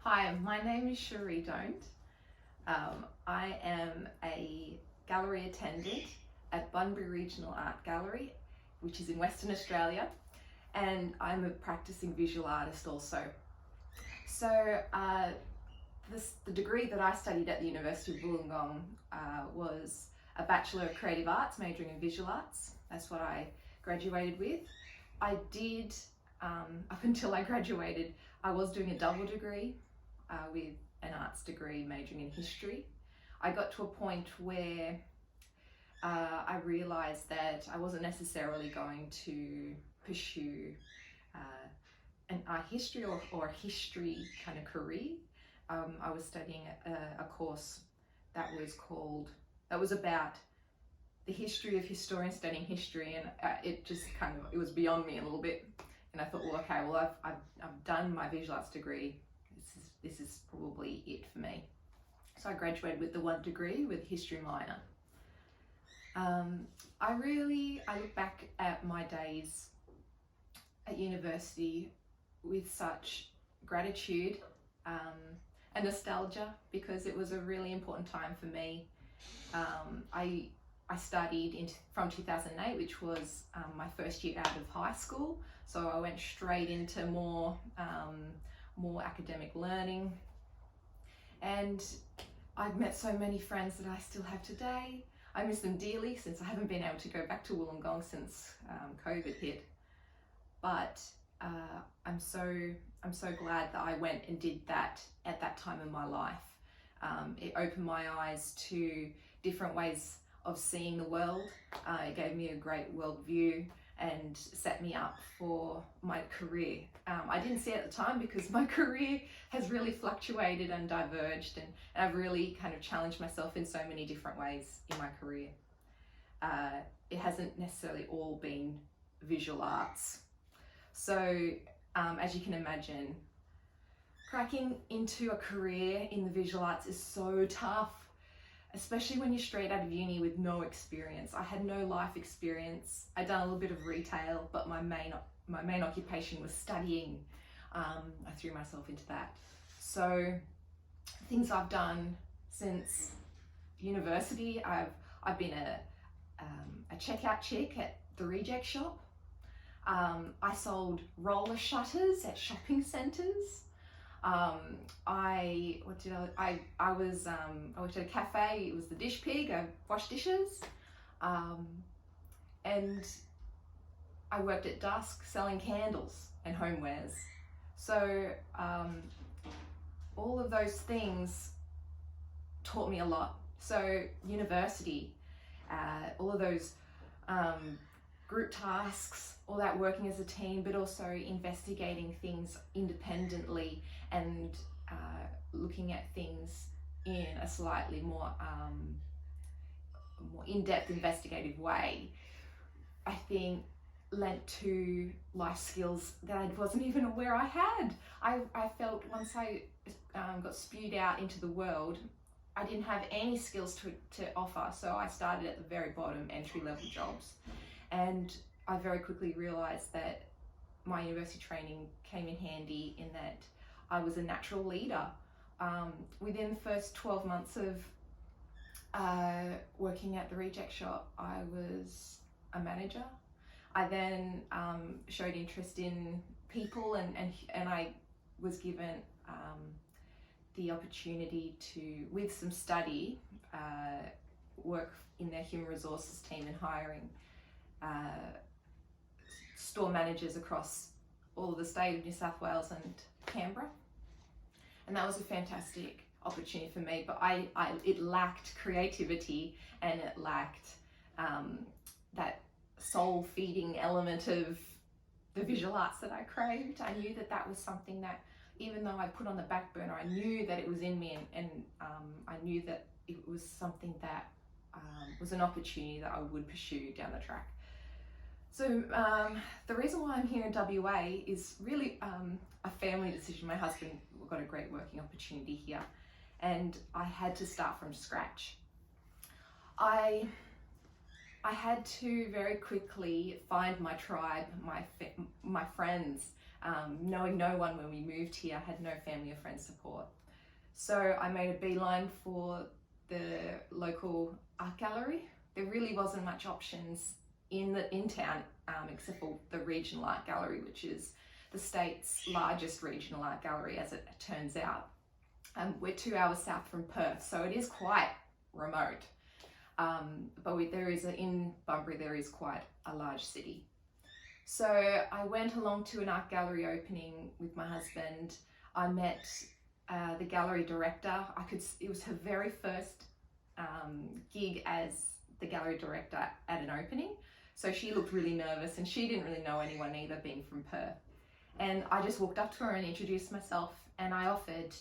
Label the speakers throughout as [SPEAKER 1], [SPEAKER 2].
[SPEAKER 1] Hi, my name is Sheree Dohnt. I am a gallery attendant at Bunbury Regional Art Gallery, which is in Western Australia, and I'm a practicing visual artist also. So the degree that I studied at the University of Wollongong was a Bachelor of Creative Arts, majoring in visual arts. That's what I graduated with. I did, up until I graduated, I was doing a double degree with an arts degree majoring in history. I got to a point where I realised that I wasn't necessarily going to pursue an art history or history kind of career. I was studying a course that was about the history of historians studying history, and it was beyond me a little bit. And I thought, well, okay, well, I've done my visual arts degree. This is probably it for me. So I graduated with the one degree with history minor. I look back at my days at university with such gratitude and nostalgia, because it was a really important time for me. I studied from 2008, which was my first year out of high school. So I went straight into more academic learning, and I've met so many friends that I still have today. I miss them dearly, since I haven't been able to go back to Wollongong since COVID hit. But I'm so glad that I went and did that at that time in my life. It opened my eyes to different ways of seeing the world. It gave me a great worldview and set me up for my career. I didn't see it at the time, because my career has really fluctuated and diverged, and I've really kind of challenged myself in so many different ways in my career. It hasn't necessarily all been visual arts. So as you can imagine, cracking into a career in the visual arts is so tough, especially when you're straight out of uni with no experience. I had no life experience. I'd done a little bit of retail, but my main occupation was studying. I threw myself into that. So things I've done since university, I've been a checkout chick at the reject shop. I sold roller shutters at shopping centres. I worked at a cafe. It was the dish pig. I washed dishes, and I worked at dusk selling candles and homewares. So all of those things taught me a lot. So university, all of those group tasks, all that working as a team, but also investigating things independently and looking at things in a slightly more in-depth investigative way, I think lent to life skills that I wasn't even aware I had. I felt once I got spewed out into the world, I didn't have any skills to offer. So I started at the very bottom, entry-level jobs. And I very quickly realised that my university training came in handy, in that I was a natural leader. Within the first 12 months of working at the reject shop, I was a manager. I then showed interest in people, and I was given the opportunity to, with some study, work in their human resources team and hiring store managers across all of the state of New South Wales and Canberra. And that was a fantastic opportunity for me, but it lacked creativity, and it lacked that soul-feeding element of the visual arts that I craved. I knew that was something that, even though I put on the back burner, I knew that it was in me, and I knew that it was something that was an opportunity that I would pursue down the track. So the reason why I'm here in WA is really a family decision. My husband got a great working opportunity here, and I had to start from scratch. I had to very quickly find my tribe, my friends, knowing no one when we moved here, had no family or friend support. So I made a beeline for the local art gallery. There really wasn't much options in town, except for the regional art gallery, which is the state's largest regional art gallery, as it turns out. We're 2 hours south from Perth, so it is quite remote. But in Bunbury, there is quite a large city. So I went along to an art gallery opening with my husband. I met the gallery director. It was her very first gig as the gallery director at an opening. So she looked really nervous, and she didn't really know anyone either, being from Perth. And I just walked up to her and introduced myself, and I offered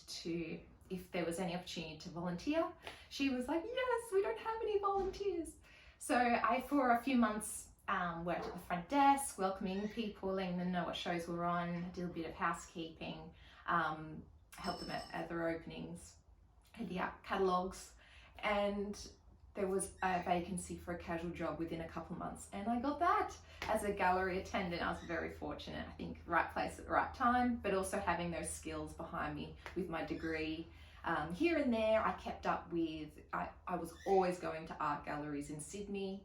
[SPEAKER 1] if there was any opportunity to volunteer. She was like, yes, we don't have any volunteers. So I, for a few months, worked at the front desk, welcoming people, letting them know what shows were on, did a bit of housekeeping, helped them at their openings, had the art catalogues, and there was a vacancy for a casual job within a couple of months, and I got that as a gallery attendant. I was very fortunate. I think right place at the right time, but also having those skills behind me with my degree. Here and there, I kept up with, I was always going to art galleries in Sydney.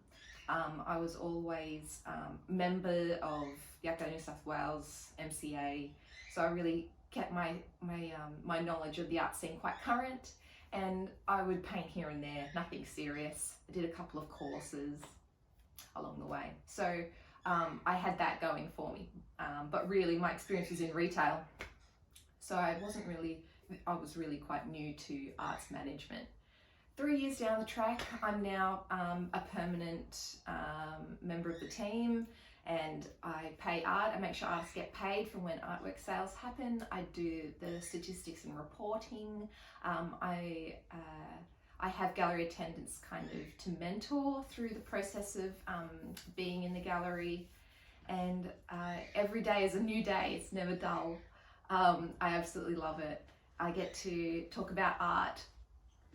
[SPEAKER 1] I was always member of the UOW New South Wales MCA, so I really kept my knowledge of the art scene quite current, and I would paint here and there, nothing serious. I did a couple of courses along the way, so I had that going for me, but really my experience was in retail, so I was really quite new to arts management. 3 years down the track, I'm now a permanent member of the team, and I make sure artists get paid from when artwork sales happen. I do the statistics and reporting. I have gallery attendants kind of to mentor through the process of being in the gallery, and every day is a new day. It's never dull. I absolutely love it. I get to talk about art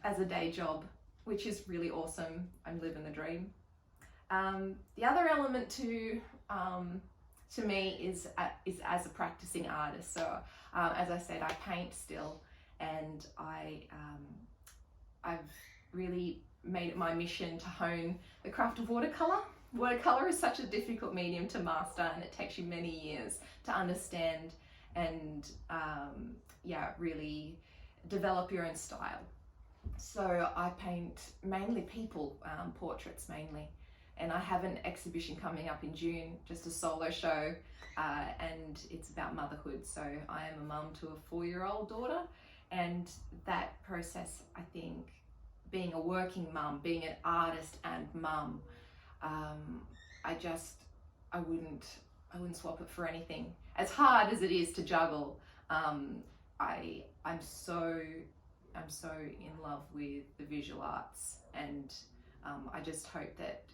[SPEAKER 1] as a day job, which is really awesome. I'm living the dream. The other element to me is as a practicing artist. So as I said, I paint still, and I've really made it my mission to hone the craft of watercolour. Watercolour is such a difficult medium to master, and it takes you many years to understand and really develop your own style. So I paint mainly people, portraits mainly, and I have an exhibition coming up in June, just a solo show, and it's about motherhood. So I am a mum to a 4-year-old daughter, and that process, I think, being a working mum, being an artist and mum, I wouldn't swap it for anything. As hard as it is to juggle, I'm so in love with the visual arts, and I just hope that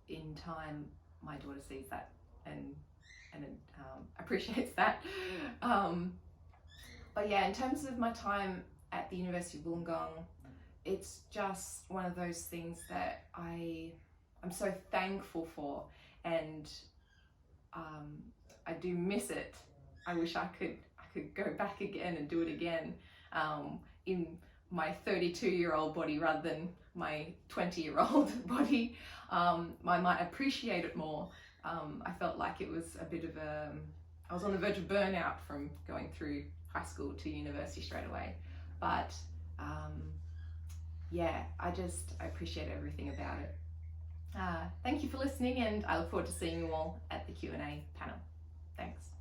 [SPEAKER 1] in time my daughter sees that and appreciates that. But yeah, in terms of my time at the University of Wollongong, it's just one of those things that I'm so thankful for, and I do miss it. I wish I could go back again and do it again, in my 32-year-old body rather than my 20-year-old body. I might appreciate it more. I felt like it was a bit of I was on the verge of burnout from going through high school to university straight away. But yeah, I appreciate everything about it. Thank you for listening, and I look forward to seeing you all at the Q&A panel. Thanks.